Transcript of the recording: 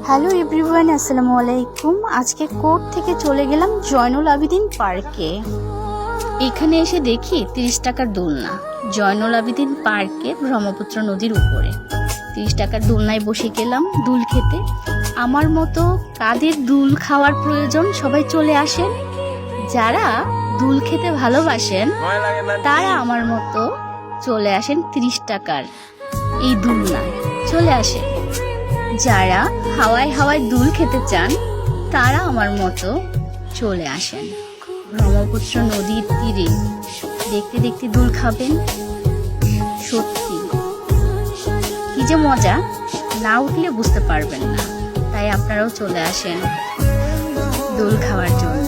Hello everyone, আসসালামু আলাইকুম। আজকে কোর্ট থেকে চলে গেলাম জয়নুল আবেদিন পার্কে। এখানে এসে দেখি 30 টাকার দোলনা। জয়নুল আবেদিন পার্কে ব্রহ্মপুত্র নদীর উপরে 30 টাকার দোলনায় বসে গেলাম দুল খেতে। আমার মতো কাদের দুল খাওয়ার প্রয়োজন সবাই চলে আসেন। যারা দুল খেতে ভালোবাসেন তারা আমার মতো চলে আসেন 30 টাকার এই দোলনায় চলে আসেন। যারা হাওয়ায় হাওয়ায় দুল খেতে চান তারা আমার মতো চলে আসেন ব্রহ্মপুত্র নদীর তীরে। দেখতে দেখতে দুল খাবেন, সত্যি কি যে মজা, না উঠলে বুঝতে পারবেন না। তাই আপনারাও চলে আসেন দুল খাওয়ার জন্য।